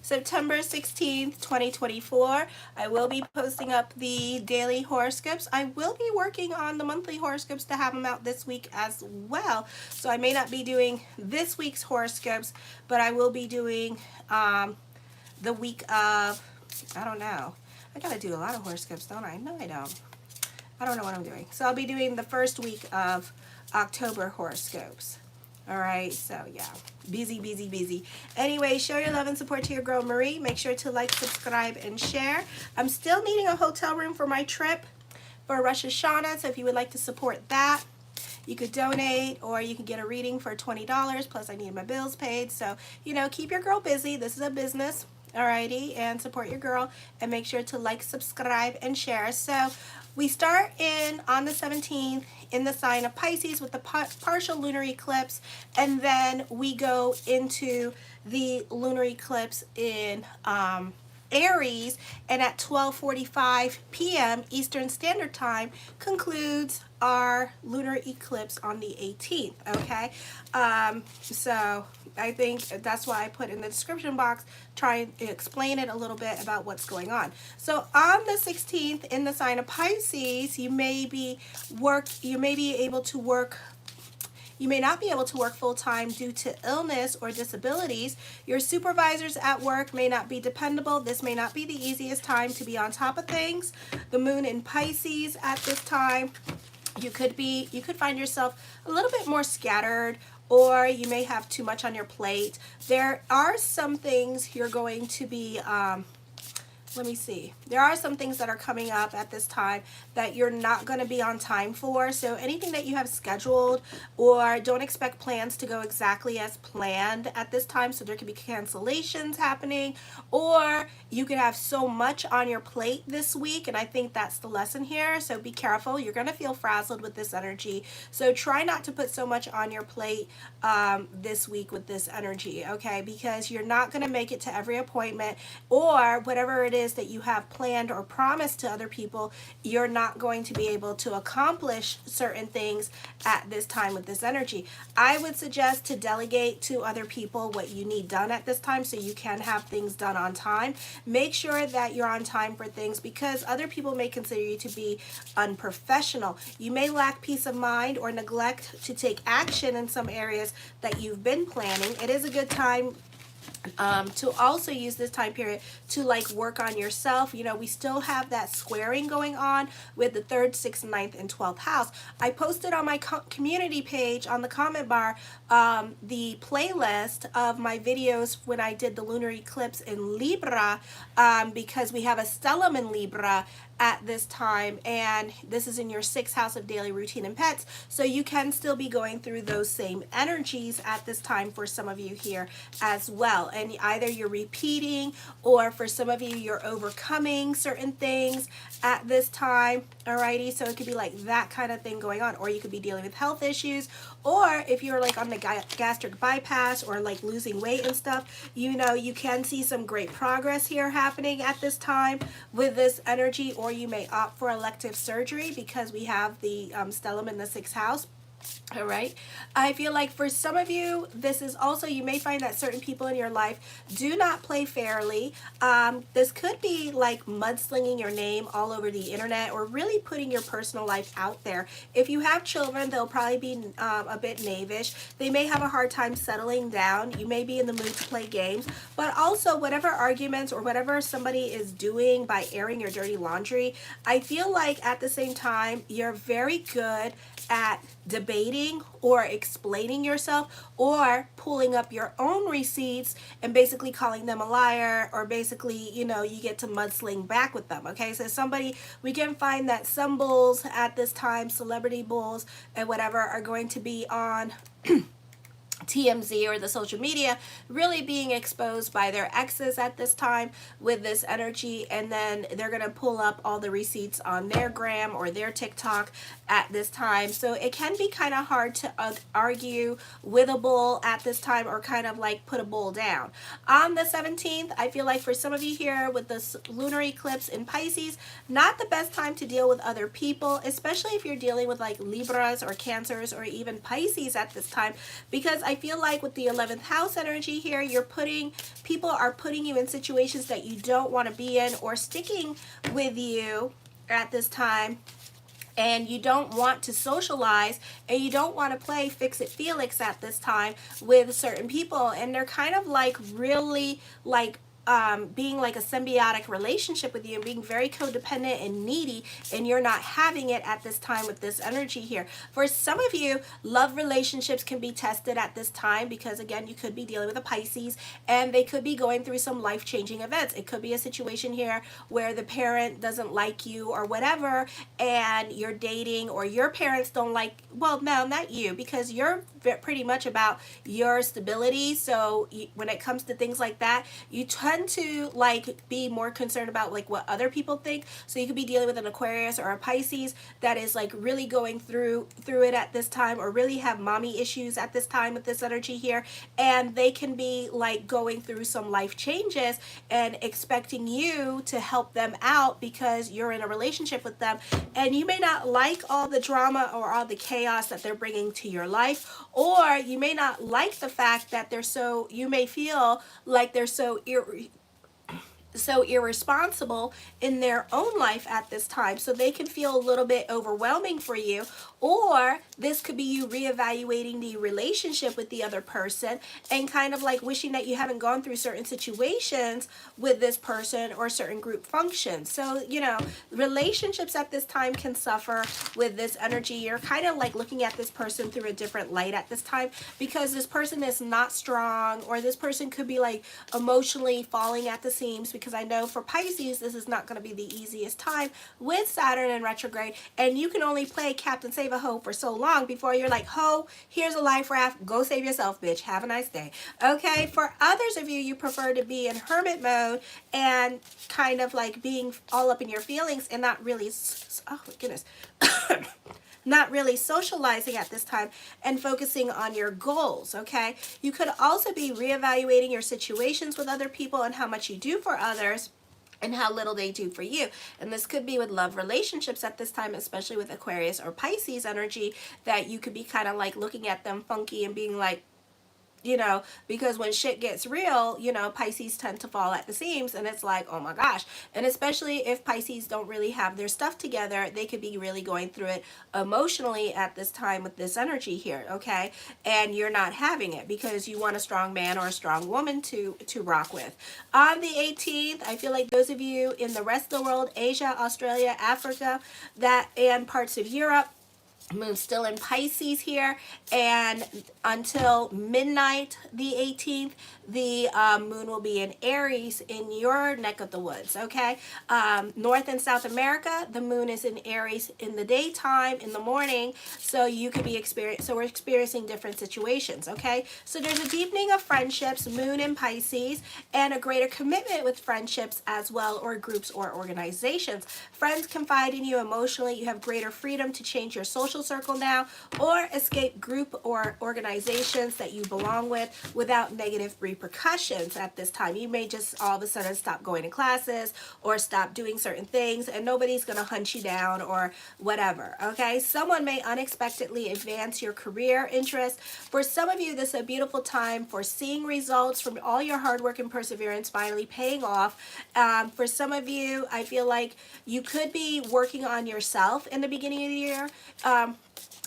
September 16th, 2024. I will be posting up the daily horoscopes. I will be working on the monthly horoscopes to have them out this week as well. So I may not be doing this week's horoscopes, but I will be doing the week of, I don't know. I gotta do a lot of horoscopes, don't I? No, I don't. I don't know what I'm doing. So I'll be doing the first week of October horoscopes. All right, so yeah, busy, busy, busy. Anyway, show your love and support to your girl Marie. Make sure to like, subscribe, and share. I'm still needing a hotel room for my trip for Rosh Hashanah, so if you would like to support that, you could donate, or you can get a reading for $20. Plus, I need my bills paid. So, you know, keep your girl busy. This is a business. Alrighty, and support your girl, and make sure to like, subscribe, and share. So we start in on the 17th in the sign of Pisces with the partial lunar eclipse, and then we go into the lunar eclipse in Aries, and at 12:45 p.m. Eastern Standard Time concludes our lunar eclipse on the 18th. Okay, so I think that's why I put in the description box, try and explain it a little bit about what's going on. So on the 16th in the sign of Pisces, you may be able to work. You may not be able to work full-time due to illness or disabilities. Your supervisors at work may not be dependable. This may not be the easiest time to be on top of things. The moon in Pisces at this time, you could find yourself a little bit more scattered, or you may have too much on your plate. There are some things you're going to be let me see. There are some things that are coming up at this time that you're not going to be on time for. So anything that you have scheduled, or don't expect plans to go exactly as planned at this time. So there could be cancellations happening, or you could have so much on your plate this week. And I think that's the lesson here. So be careful. You're going to feel frazzled with this energy. So try not to put so much on your plate this week with this energy, okay? Because you're not going to make it to every appointment, or whatever it is that you have planned or promised to other people, you're not going to be able to accomplish certain things at this time with this energy. I would suggest to delegate to other people what you need done at this time, so you can have things done on time. Make sure that you're on time for things, because other people may consider you to be unprofessional. You may lack peace of mind or neglect to take action in some areas that you've been planning. It is a good time to also use this time period to like work on yourself. You know, we still have that squaring going on with the 3rd, 6th, 9th, and 12th house. I posted on my community page on the comment bar the playlist of my videos when I did the lunar eclipse in Libra, because we have a stellium in Libra at this time, and this is in your 6th house of daily routine and pets, so you can still be going through those same energies at this time for some of you here as well. And either you're repeating, or for some of you you're overcoming certain things at this time. Alrighty, so it could be like that kind of thing going on, or you could be dealing with health issues, or if you're like on the gastric bypass or like losing weight and stuff, you know, you can see some great progress here happening at this time with this energy. Or you may opt for elective surgery because we have the stellium in the 6th house. All right. I feel like for some of you, this is also, you may find that certain people in your life do not play fairly. This could be like mudslinging your name all over the internet, or really putting your personal life out there. If you have children, they'll probably be a bit knavish. They may have a hard time settling down. You may be in the mood to play games, but also whatever arguments or whatever somebody is doing by airing your dirty laundry, I feel like at the same time, you're very good at debating or explaining yourself, or pulling up your own receipts and basically calling them a liar, or basically, you know, you get to mudsling back with them. Okay, so somebody, we can find that some bulls at this time, celebrity bulls and whatever, are going to be on TMZ or the social media, really being exposed by their exes at this time with this energy, and then they're going to pull up all the receipts on their gram or their TikTok at this time. So it can be kind of hard to argue with a bull at this time, or kind of like put a bull down. On the 17th, I feel like for some of you here with this lunar eclipse in Pisces, not the best time to deal with other people, especially if you're dealing with like Libras or Cancers or even Pisces at this time, because I feel like with the 11th house energy here, people are putting you in situations that you don't want to be in, or sticking with you at this time, and you don't want to socialize, and you don't want to play Fix-It-Felix at this time with certain people, and they're kind of like really like being like a symbiotic relationship with you, and being very codependent and needy, and you're not having it at this time with this energy here. For some of you, love relationships can be tested at this time, because again, you could be dealing with a Pisces, and they could be going through some life-changing events. It could be a situation here where the parent doesn't like you or whatever, and you're dating, or your parents don't like, well, no, not you, because you're pretty much about your stability. So when it comes to things like that, you tend to like be more concerned about like what other people think. So you could be dealing with an Aquarius or a Pisces that is like really going through it at this time, or really have mommy issues at this time with this energy here, and they can be like going through some life changes and expecting you to help them out because you're in a relationship with them, and you may not like all the drama or all the chaos that they're bringing to your life, or you may not like the fact that you may feel like they're so irresponsible in their own life at this time, so they can feel a little bit overwhelming for you. Or this could be you reevaluating the relationship with the other person, and kind of like wishing that you haven't gone through certain situations with this person or certain group functions. So, you know, relationships at this time can suffer with this energy. You're kind of like looking at this person through a different light at this time, because this person is not strong, or this person could be like emotionally falling at the seams, because I know for Pisces, this is not going to be the easiest time with Saturn in retrograde, and you can only play Captain Save a Ho for so long before you're like, ho, here's a life raft, go save yourself, bitch, have a nice day. Okay, for others of you, you prefer to be in hermit mode and kind of like being all up in your feelings, and not really, oh my goodness, not really socializing at this time, and focusing on your goals. Okay, you could also be reevaluating your situations with other people, and how much you do for others and how little they do for you. And this could be with love relationships at this time, especially with Aquarius or Pisces energy, that you could be kind of like looking at them funky and being like, you know, because when shit gets real, you know, Pisces tend to fall at the seams, and it's like, oh my gosh. And especially if Pisces don't really have their stuff together, they could be really going through it emotionally at this time with this energy here, okay? And you're not having it because you want a strong man or a strong woman to rock with. On the 18th, I feel like those of you in the rest of the world, Asia, Australia, Africa, and parts of Europe, moon still in Pisces here, and until midnight the 18th, the moon will be in Aries in your neck of the woods, okay? North and South America, the moon is in Aries in the daytime, in the morning, so you could be we're experiencing different situations, okay? So there's a deepening of friendships, moon in Pisces, and a greater commitment with friendships as well, or groups or organizations. Friends confide in you emotionally. You have greater freedom to change your social circle now, or escape group or organizations that you belong with without negative repercussions at this time. You may just all of a sudden stop going to classes or stop doing certain things, and nobody's going to hunt you down or whatever, okay? Someone may unexpectedly advance your career interest. For some of you, this is a beautiful time for seeing results from all your hard work and perseverance finally paying off. For some of you, I feel like you could be working on yourself in the beginning of the year.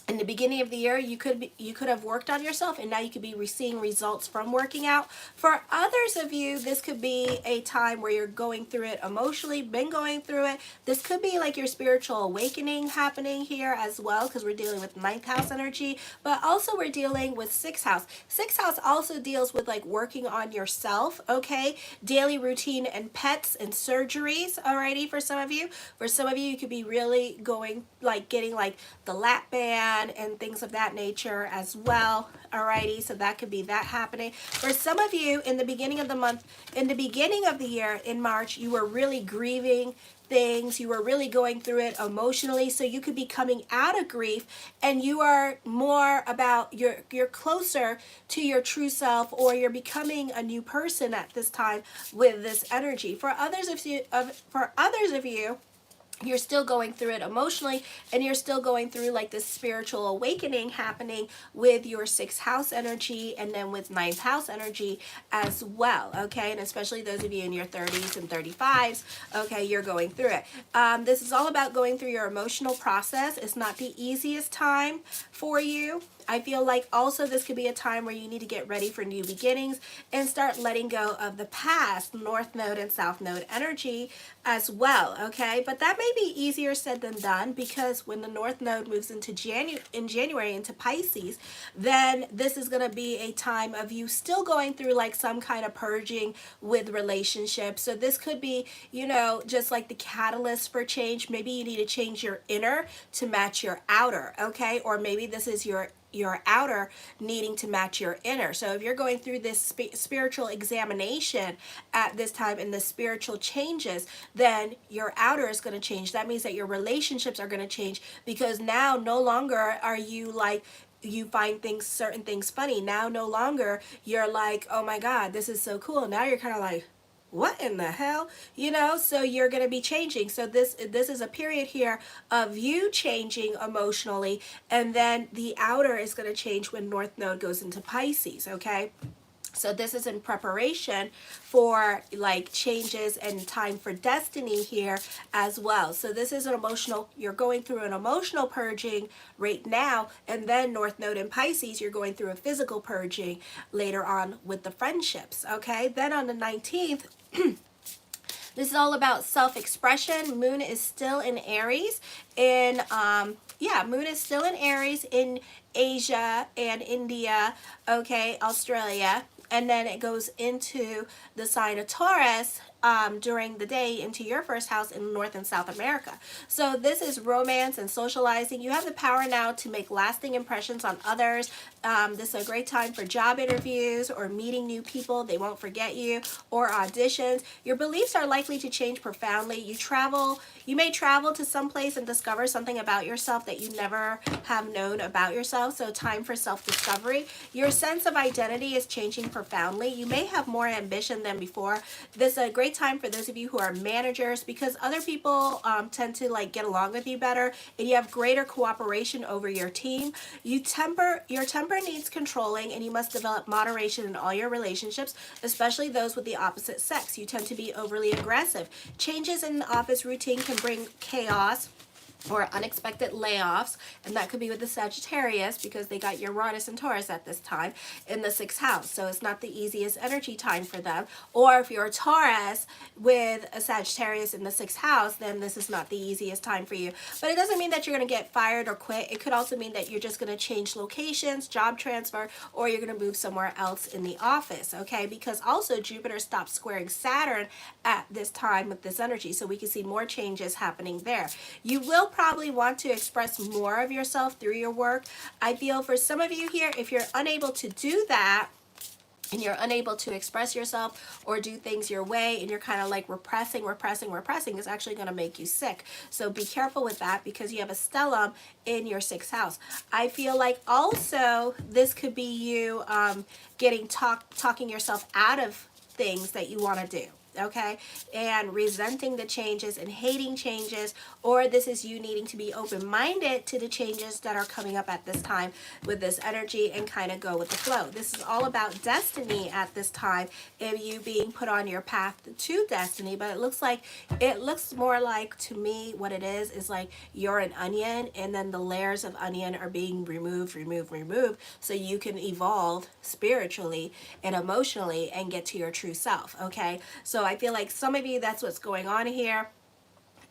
In the beginning of the year, you could have worked on yourself, and now you could be seeing results from working out. For others of you, this could be a time where you're going through it emotionally, been going through it. This could be like your spiritual awakening happening here as well, because we're dealing with 9th house energy, but also we're dealing with 6th house. 6th house also deals with like working on yourself, okay? Daily routine and pets and surgeries, alrighty, for some of you. For some of you, you could be really going, like getting like the lap band and things of that nature as well, alrighty, so that could be that happening. For some of you, in the beginning of the month, in the beginning of the year, in March, you were really grieving things, you were really going through it emotionally, so you could be coming out of grief, and you are more about, you're closer to your true self, or you're becoming a new person at this time with this energy. For others of you, you're still going through it emotionally, and you're still going through like this spiritual awakening happening with your sixth house energy and then with ninth house energy as well. Okay, and especially those of you in your 30s and 35s, okay, you're going through it. This is all about going through your emotional process. It's not the easiest time for you. I feel like also this could be a time where you need to get ready for new beginnings and start letting go of the past, North Node and South Node energy as well, okay? But that may be easier said than done, because when the North Node moves into January into Pisces, then this is going to be a time of you still going through like some kind of purging with relationships. So this could be, you know, just like the catalyst for change. Maybe you need to change your inner to match your outer, okay? Or maybe this is your outer needing to match your inner. So if you're going through this spiritual examination at this time and the spiritual changes, then your outer is going to change. That means that your relationships are going to change, because now no longer are you like, you find things, certain things funny. Now no longer you're like, oh my God, this is so cool. Now you're kind of like, what in the hell, you know? So you're going to be changing. So this is a period here of you changing emotionally, and then the outer is going to change when North Node goes into Pisces, okay? So this is in preparation for like changes and time for destiny here as well. So this is an emotional, you're going through an emotional purging right now, and then North Node in Pisces, you're going through a physical purging later on with the friendships, okay? Then on the 19th, this is all about self-expression. Moon is still in Aries. Moon is still in Aries in Asia and India, okay, Australia. And then it goes into the sign of Taurus during the day into your first house in North and South America. So this is romance and socializing. You have the power now to make lasting impressions on others. This is a great time for job interviews or meeting new people. They won't forget you, or auditions. Your beliefs are likely to change profoundly. You may travel to some place and discover something about yourself that you never have known about yourself. So time for self-discovery. Your sense of identity is changing profoundly. You may have more ambition than before. This is a great time for those of you who are managers, because other people tend to like get along with you better, and you have greater cooperation over your team. Your temper needs controlling, and you must develop moderation in all your relationships, especially those with the opposite sex. You tend to be overly aggressive. Changes in the office routine can bring chaos or unexpected layoffs, and that could be with the Sagittarius, because they got Uranus and Taurus at this time in the 6th house, so it's not the easiest energy time for them. Or if you're a Taurus with a Sagittarius in the 6th house, then this is not the easiest time for you. But it doesn't mean that you're going to get fired or quit. It could also mean that you're just going to change locations, job transfer, or you're going to move somewhere else in the office, okay? Because also Jupiter stops squaring Saturn at this time with this energy, so we can see more changes happening there. You will probably want to express more of yourself through your work. I feel for some of you here, if you're unable to do that, and you're unable to express yourself or do things your way, and you're kind of like repressing, it's actually going to make you sick. So be careful with that, because you have a stellium in your 6th house. I feel like also this could be you talking yourself out of things that you want to do, okay, and resenting the changes and hating changes, or this is you needing to be open-minded to the changes that are coming up at this time with this energy and kind of go with the flow. This is all about destiny at this time, and you being put on your path to destiny. But it looks more like, to me, what it is like you're an onion, and then the layers of onion are being removed, so you can evolve spiritually and emotionally and get to your true self, okay? So I feel like some of you, that's what's going on here.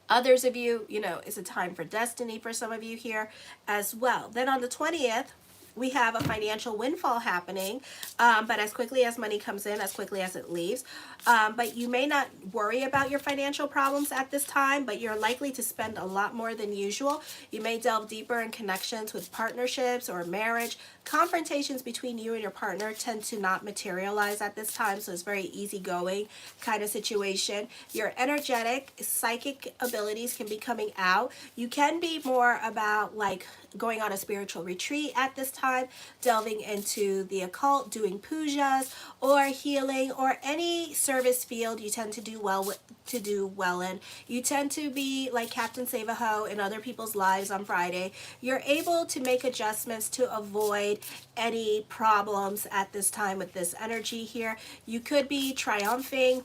Others of you, it's a time for destiny for some of you here as well. Then on the 20th, we have a financial windfall happening, but as quickly as money comes in, as quickly as it leaves. But you may not worry about your financial problems at this time, but you're likely to spend a lot more than usual. You may delve deeper in connections with partnerships or marriage. Confrontations between you and your partner tend to not materialize at this time, so it's very easygoing kind of situation. Your energetic, psychic abilities can be coming out. You can be more about like going on a spiritual retreat at this time. time, delving into the occult, doing pujas or healing or any service field you tend to do well in. You tend to be like Captain Save-A-Ho in other people's lives on Friday. You're able to make adjustments to avoid any problems at this time with this energy here. You could be triumphing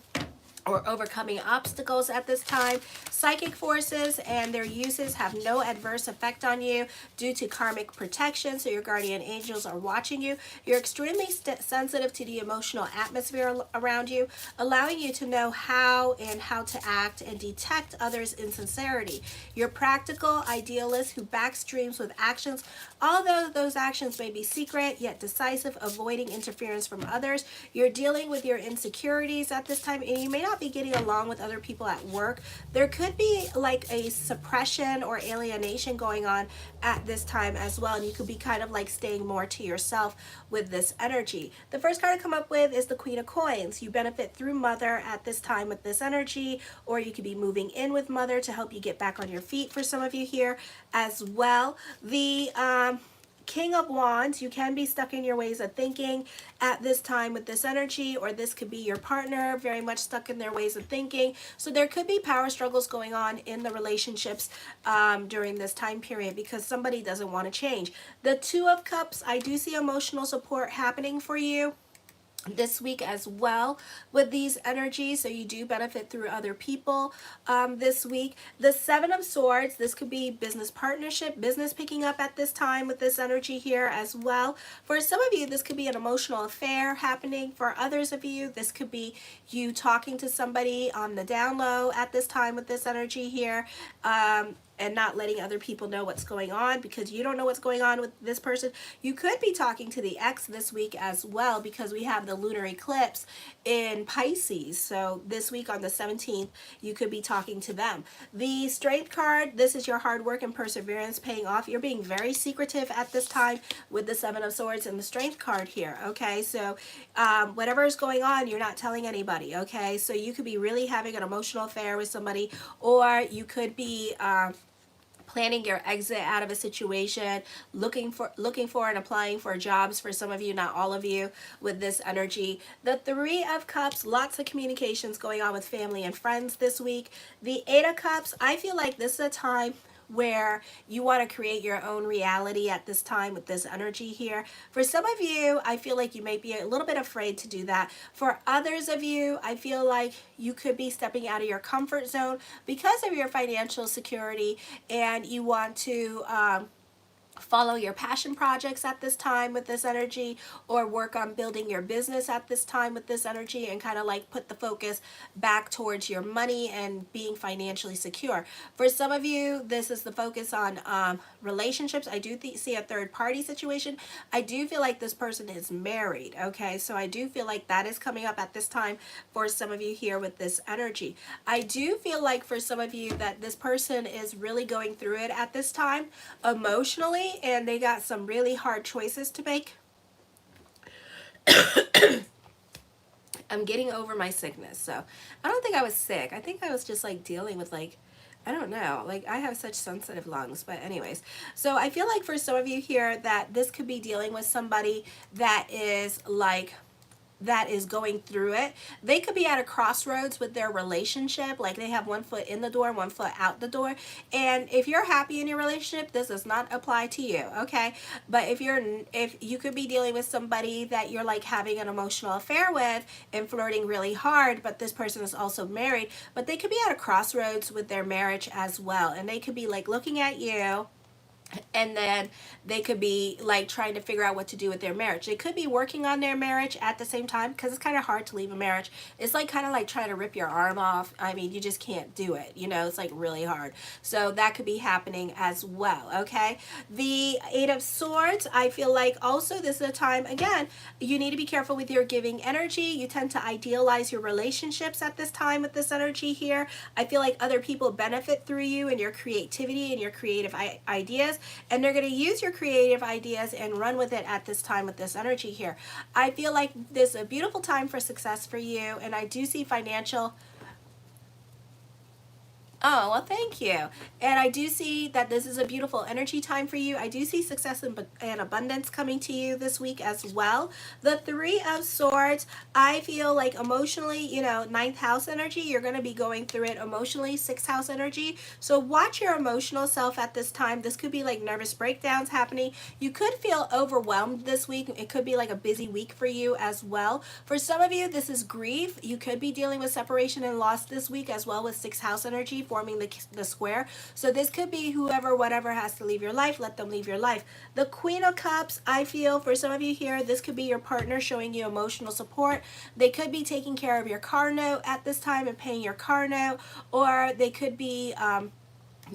or overcoming obstacles at this time. Psychic forces and their uses have no adverse effect on you due to karmic protection, so your guardian angels are watching you. You're extremely sensitive to the emotional atmosphere around you, allowing you to know how to act and detect others' insincerity. You're practical idealist who backs dreams with actions, although those actions may be secret yet decisive, avoiding interference from others. You're dealing with your insecurities at this time, and you may not be getting along with other people at work. There could be like a suppression or alienation going on at this time as well, and you could be kind of like staying more to yourself with this energy. The first card to come up with is the Queen of Coins. You benefit through Mother at this time with this energy, or you could be moving in with Mother to help you get back on your feet for some of you here as well. The King of Wands, you can be stuck in your ways of thinking at this time with this energy, or this could be your partner very much stuck in their ways of thinking. So there could be power struggles going on in the relationships during this time period because somebody doesn't want to change. The Two of Cups, I do see emotional support happening for you this week as well with these energies, so you do benefit through other people this week. The Seven of Swords, this could be business partnership, business picking up at this time with this energy here as well. For some of you, this could be an emotional affair happening. For others of you, this could be you talking to somebody on the down low at this time with this energy here, and not letting other people know what's going on because you don't know what's going on with this person. You could be talking to the ex this week as well because we have the lunar eclipse in Pisces. So this week on the 17th, you could be talking to them. The Strength card, this is your hard work and perseverance paying off. You're being very secretive at this time with the Seven of Swords and the Strength card here, okay? So whatever is going on, you're not telling anybody, okay? So you could be really having an emotional affair with somebody, or you could be planning your exit out of a situation, looking for and applying for jobs for some of you, not all of you, with this energy. The Three of Cups, lots of communications going on with family and friends this week. The Eight of Cups, I feel like this is a time where you want to create your own reality at this time with this energy here. For some of you, I feel like you may be a little bit afraid to do that. For others of you, I feel like you could be stepping out of your comfort zone because of your financial security, and you want to follow your passion projects at this time with this energy, or work on building your business at this time with this energy, and kind of like put the focus back towards your money and being financially secure. For some of you, this is the focus on relationships. I do see a third party situation. I do feel like this person is married, okay? So I do feel like that is coming up at this time for some of you here with this energy. I do feel like for some of you that this person is really going through it at this time emotionally, and they got some really hard choices to make. I'm getting over my sickness, so I don't think I was sick. I think I was just like dealing with like, I don't know, like I have such sensitive lungs, but anyways. So I feel like for some of you here that this could be dealing with somebody that is like, that is going through it. They could be at a crossroads with their relationship, like they have one foot in the door, one foot out the door. And if you're happy in your relationship, this does not apply to you, okay? But if you could be dealing with somebody that you're like having an emotional affair with and flirting really hard, but this person is also married, but they could be at a crossroads with their marriage as well, and they could be like looking at you, and then they could be like trying to figure out what to do with their marriage. They could be working on their marriage at the same time, because it's kind of hard to leave a marriage. It's like kind of like trying to rip your arm off. I mean, you just can't do it, you know, it's like really hard. So that could be happening as well, okay? The Eight of Swords, I feel like also this is a time, again, you need to be careful with your giving energy. You tend to idealize your relationships at this time with this energy here. I feel like other people benefit through you and your creativity and your creative ideas, and they're going to use your creative ideas and run with it at this time with this energy here. I feel like this is a beautiful time for success for you, and I do see financial Oh, well, thank you. And I do see that this is a beautiful energy time for you. I do see success and abundance coming to you this week as well. The Three of Swords, I feel like emotionally, you know, ninth house energy, you're going to be going through it emotionally, sixth house energy. So watch your emotional self at this time. This could be like nervous breakdowns happening. You could feel overwhelmed this week. It could be like a busy week for you as well. For some of you, this is grief. You could be dealing with separation and loss this week as well with sixth house energy forming the square. So this could be whoever, whatever has to leave your life, let them leave your life. The Queen of Cups, I feel for some of you here, this could be your partner showing you emotional support. They could be taking care of your car note at this time and paying your car note, or they could be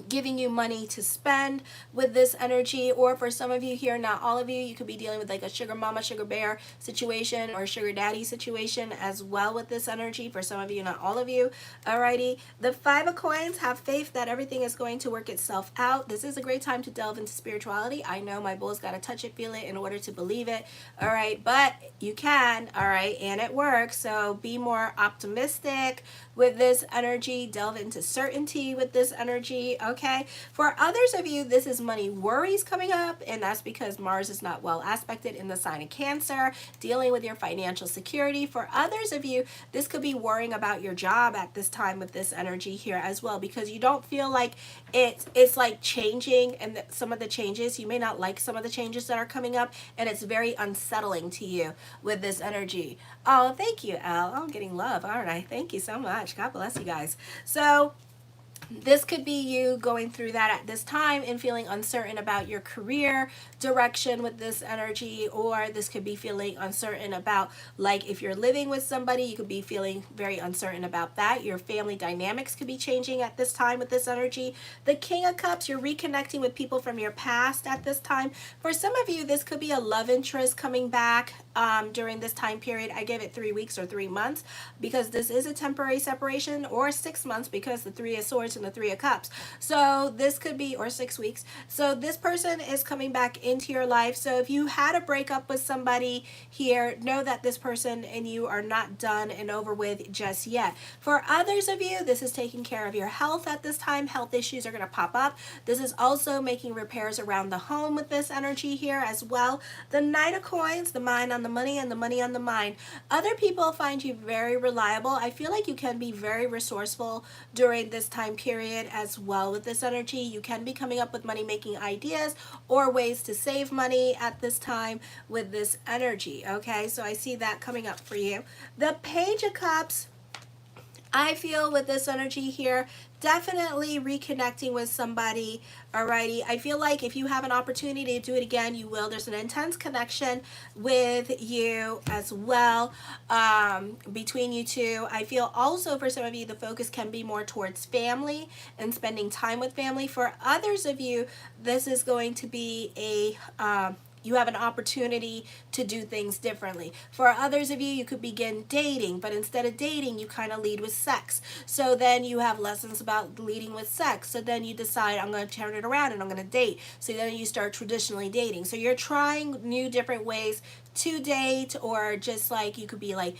giving you money to spend with this energy. Or for some of you here, not all of you, you could be dealing with like a sugar mama, sugar bear situation or sugar daddy situation as well with this energy. For some of you, not all of you. Alrighty, the Five of Coins, have faith that everything is going to work itself out. This is a great time to delve into spirituality. I know my bull's got to touch it, feel it in order to believe it. All right, but you can. All right, and it works. So be more optimistic with this energy, delve into certainty with this energy. Okay, for others of you, this is money worries coming up, and that's because Mars is not well aspected in the sign of Cancer, dealing with your financial security. For others of you, this could be worrying about your job at this time with this energy here as well, because you don't feel like it's like changing, and some of the changes, you may not like some of the changes that are coming up, and it's very unsettling to you with this energy. Oh, thank you, Elle. Oh, I'm getting love, aren't I? Thank you so much. God bless you guys. So this could be you going through that at this time and feeling uncertain about your career direction with this energy, or this could be feeling uncertain about, like, if you're living with somebody, you could be feeling very uncertain about that. Your family dynamics could be changing at this time with this energy. The King of Cups, you're reconnecting with people from your past at this time. For some of you, this could be a love interest coming back during this time period. I give it 3 weeks or 3 months because this is a temporary separation, or 6 months because the Three of Swords and the Three of Cups. So this could be, or 6 weeks. So this person is coming back into your life. So if you had a breakup with somebody here, know that this person and you are not done and over with just yet. For others of you, this is taking care of your health at this time. Health issues are going to pop up. This is also making repairs around the home with this energy here as well. The Knight of Coins, the mind on the money and the money on the mind. Other people find you very reliable. I feel like you can be very resourceful during this time period as well with this energy. You can be coming up with money making ideas or ways to save money at this time with this energy. Okay, so I see that coming up for you. The Page of Cups, I feel with this energy here, definitely reconnecting with somebody. Alrighty, I feel like if you have an opportunity to do it again, you will. There's an intense connection with you as well between you two. I feel also for some of you, the focus can be more towards family and spending time with family. For others of you, this is going to be a you have an opportunity to do things differently. For others of you, you could begin dating, but instead of dating, you kind of lead with sex. So then you have lessons about leading with sex. So then you decide, I'm going to turn it around and I'm going to date. So then you start traditionally dating. So you're trying new different ways to date, or just like you could be like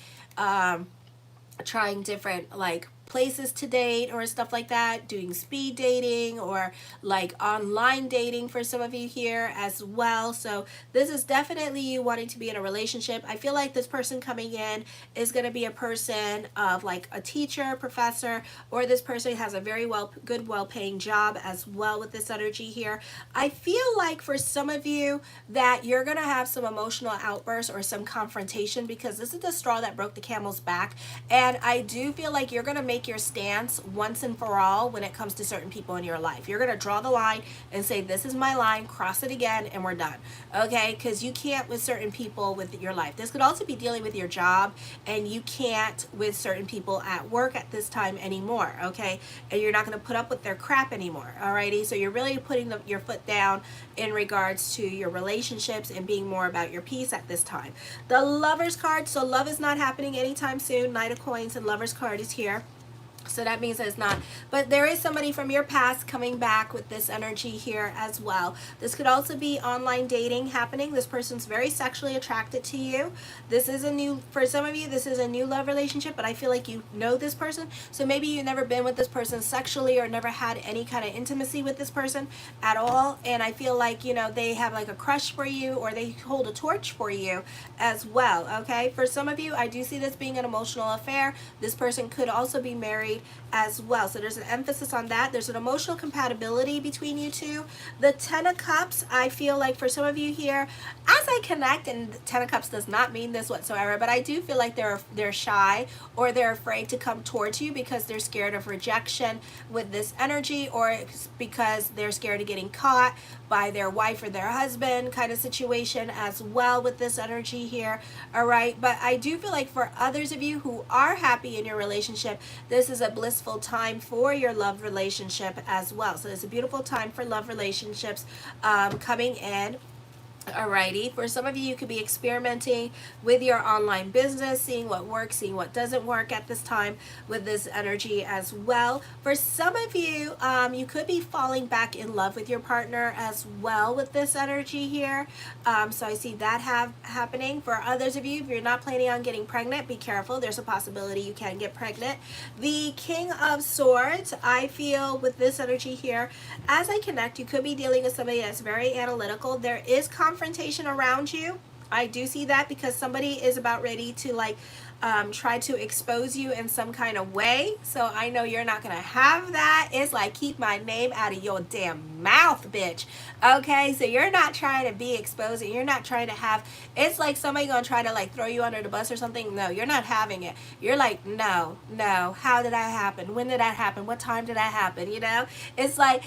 trying different like places to date or stuff like that, doing speed dating or like online dating for some of you here as well. So this is definitely you wanting to be in a relationship. I feel like this person coming in is going to be a person of like a teacher, professor, or this person has a very good well-paying job as well with this energy here. I feel like for some of you that you're going to have some emotional outbursts or some confrontation, because this is the straw that broke the camel's back. And I do feel like you're going to make your stance once and for all when it comes to certain people in your life. You're going to draw the line and say, this is my line, cross it again, and we're done. Okay? Because you can't with certain people with your life. This could also be dealing with your job, and you can't with certain people at work at this time anymore. Okay? And you're not going to put up with their crap anymore. Alrighty? So you're really putting your foot down in regards to your relationships and being more about your peace at this time. The Lover's card. So love is not happening anytime soon. Knight of Coins and Lover's card is here. So that means that it's not. But there is somebody from your past coming back with this energy here as well. This could also be online dating happening. This person's very sexually attracted to you. This is a new, for some of you, this is a new love relationship, but I feel like you know this person. So maybe you've never been with this person sexually or never had any kind of intimacy with this person at all. And I feel like, you know, they have like a crush for you, or they hold a torch for you as well, okay? For some of you, I do see this being an emotional affair. This person could also be married as well. So there's an emphasis on that. There's an emotional compatibility between you two. The Ten of Cups, I feel like for some of you here, as I connect, and the Ten of Cups does not mean this whatsoever, but I do feel like they're shy, or they're afraid to come towards you because they're scared of rejection with this energy, or it's because they're scared of getting caught by their wife or their husband kind of situation as well with this energy here. All right, but I do feel like for others of you who are happy in your relationship, this is a blissful time for your love relationship as well. So it's a beautiful time for love relationships coming in. Alrighty, for some of you, you could be experimenting with your online business, seeing what works, seeing what doesn't work at this time with this energy as well. For some of you, you could be falling back in love with your partner as well with this energy here. So I see that happening. For others of you, if you're not planning on getting pregnant, be careful. There's a possibility you can get pregnant. The King of Swords, I feel with this energy here, as I connect, you could be dealing with somebody that's very analytical. There is confrontation around you. I do see that because somebody is about ready to like try to expose you in some kind of way. So I know you're not going to have that. It's like, keep my name out of your damn mouth, bitch. Okay, so you're not trying to be exposed, and you're not trying to have, it's like somebody going to try to like throw you under the bus or something. No, you're not having it. You're like, no, how did that happen? When did that happen? What time did that happen? You know, it's like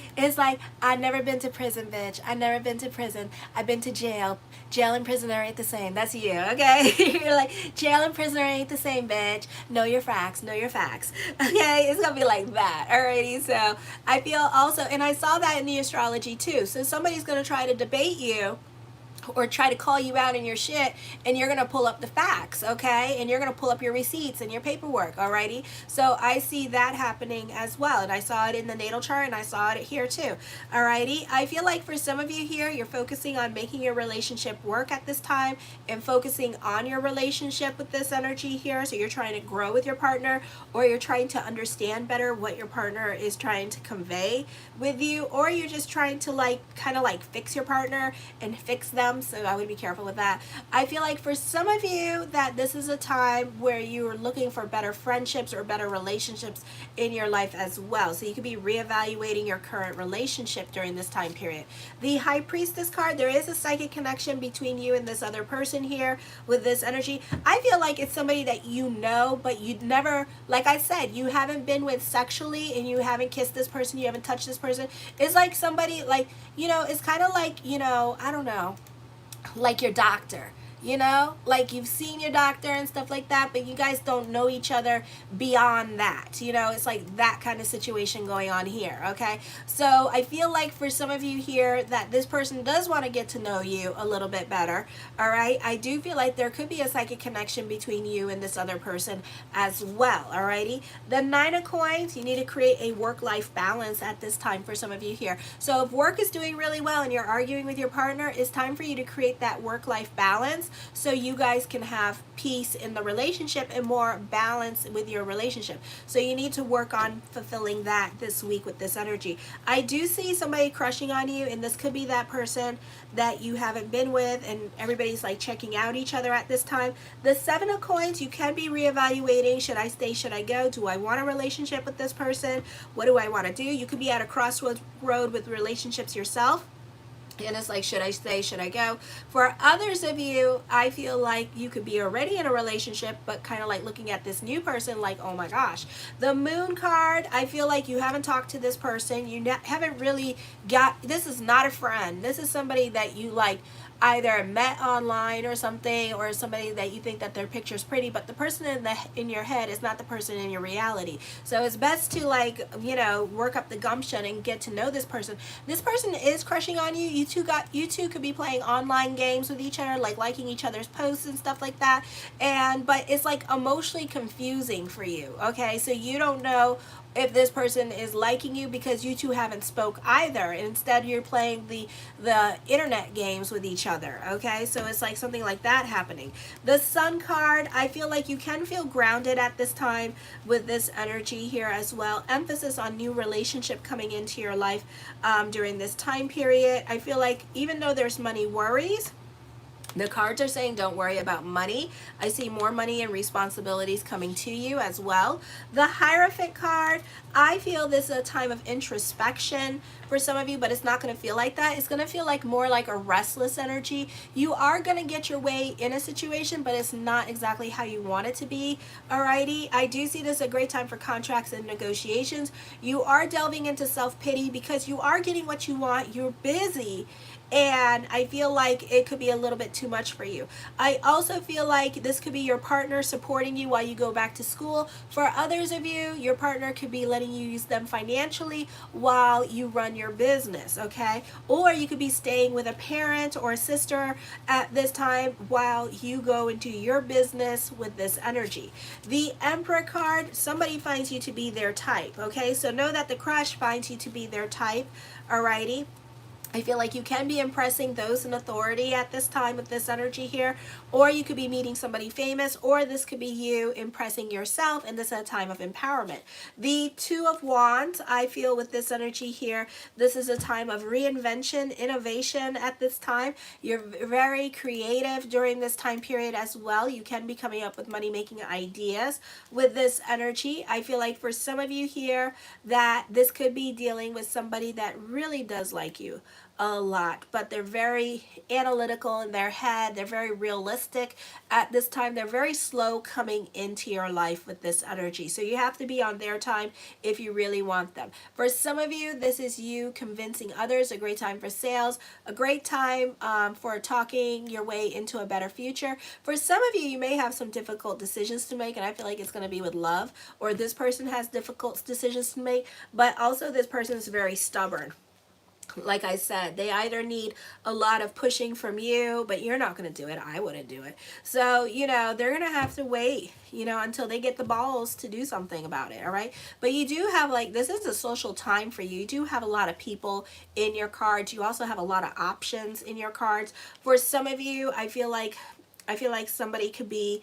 I've never been to prison, bitch. I've never been to prison. I've been to jail. Jail and prison are ain't the same. That's you, okay? You're like, jail and prison ain't the same, bitch. Know your facts. Know your facts. Okay? It's going to be like that. Alrighty? So I feel also, and I saw that in the astrology too. So somebody's going to try to debate you or try to call you out in your shit, and you're going to pull up the facts, okay? And you're going to pull up your receipts and your paperwork, alrighty? So I see that happening as well, and I saw it in the natal chart, and I saw it here too, alrighty? I feel like for some of you here, you're focusing on making your relationship work at this time and focusing on your relationship with this energy here. So you're trying to grow with your partner, or you're trying to understand better what your partner is trying to convey with you, or you're just trying to like kind of like fix your partner and fix them. So I would be careful with that. I feel like for some of you that this is a time where you're looking for better friendships or better relationships in your life as well. So you could be reevaluating your current relationship during this time period. The High Priestess card, there is a psychic connection between you and this other person here with this energy. I feel like it's somebody that you know, but you'd never, like I said, you haven't been with sexually, and you haven't kissed this person, you haven't touched this person. It's like somebody like, you know, it's kind of like, you know, I don't know, like your doctor, you know, like you've seen your doctor and stuff like that, but you guys don't know each other beyond that, you know. It's like that kind of situation going on here, okay? So I feel like for some of you here that this person does want to get to know you a little bit better, all right? I do feel like there could be a psychic connection between you and this other person as well, alrighty? The Nine of Coins, you need to create a work-life balance at this time for some of you here. So if work is doing really well and you're arguing with your partner, it's time for you to create that work-life balance so you guys can have peace in the relationship and more balance with your relationship. So you need to work on fulfilling that this week with this energy. I do see somebody crushing on you, and this could be that person that you haven't been with, and everybody's like checking out each other at this time. The Seven of Coins, you can be reevaluating. Should I stay? Should I go? Do I want a relationship with this person? What do I want to do? You could be at a crossroad with relationships yourself. And it's like, should I stay? Should I go? For others of you, I feel like you could be already in a relationship, but kind of like looking at this new person like, oh my gosh. The Moon card, I feel like you haven't talked to this person. You haven't really got, this is not a friend. This is somebody that you like either met online or something, or somebody that you think that their picture's pretty, but the person in your head is not the person in your reality. So it's best to, like, you know, work up the gumption and get to know this person. This person is crushing on you. You two could be playing online games with each other, like liking each other's posts and stuff like that. But it's like emotionally confusing for you. Okay, so you don't know if this person is liking you because you two haven't spoke either. Instead, you're playing the internet games with each other. Okay, so it's like something like that happening. The Sun card, I feel like you can feel grounded at this time with this energy here as well. Emphasis on new relationship coming into your life during this time period. I feel like even though there's money worries, the cards are saying don't worry about money. I see more money and responsibilities coming to you as well. The Hierophant card, I feel this is a time of introspection for some of you, but it's not going to feel like that. It's going to feel like more like a restless energy. You are going to get your way in a situation, but it's not exactly how you want it to be. Alrighty, I do see this a great time for contracts and negotiations. You are delving into self-pity because you are getting what you want. You're busy, and I feel like it could be a little bit too much for you. I also feel like this could be your partner supporting you while you go back to school. For others of you, your partner could be letting you use them financially while you run your business, okay? Or you could be staying with a parent or a sister at this time while you go into your business with this energy. The Emperor card, somebody finds you to be their type, okay? So know that the crush finds you to be their type, alrighty? I feel like you can be impressing those in authority at this time with this energy here, or you could be meeting somebody famous, or this could be you impressing yourself, and this is a time of empowerment. The Two of Wands, I feel with this energy here, this is a time of reinvention, innovation at this time. You're very creative during this time period as well. You can be coming up with money-making ideas with this energy. I feel like for some of you here that this could be dealing with somebody that really does like you a lot, but they're very analytical in their head. They're very realistic at this time. They're very slow coming into your life with this energy. So you have to be on their time if you really want them. For some of you, this is you convincing others, a great time for sales, a great time for talking your way into a better future. For some of you, you may have some difficult decisions to make, and I feel like it's going to be with love, or this person has difficult decisions to make, but also this person is very stubborn. Like I said, they either need a lot of pushing from you, but you're not going to do it. I wouldn't do it. So, you know, they're going to have to wait, you know, until they get the balls to do something about it. All right. But you do have, like, this is a social time for you. You do have a lot of people in your cards. You also have a lot of options in your cards. For some of you, I feel like somebody could be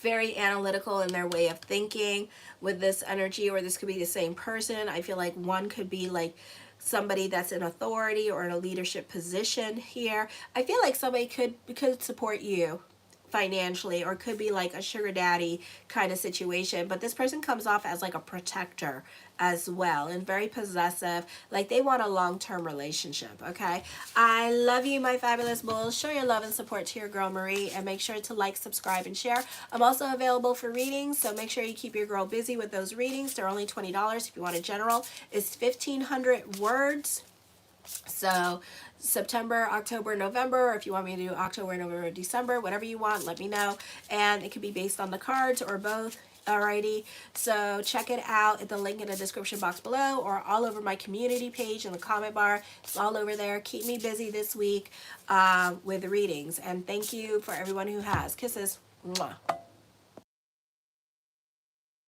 very analytical in their way of thinking with this energy, or this could be the same person. I feel like one could be like somebody that's in authority or in a leadership position here. I feel like somebody could support you financially, or could be like a sugar daddy kind of situation, but this person comes off as like a protector as well, and very possessive, like they want a long-term relationship. Okay, I love you, my fabulous bulls. Show your love and support to your girl Marie, and make sure to like, subscribe, and share. I'm also available for readings, so make sure you keep your girl busy with those readings. They're only $20. If you want a general, it's 1,500 words. So September, October, November, or if you want me to do October, November, December, whatever you want, let me know. And it could be based on the cards or both. Alrighty, so check it out at the link in the description box below, or all over my community page in the comment bar. It's all over there. Keep me busy this week with readings. And thank you for everyone who has. Kisses. Mwah.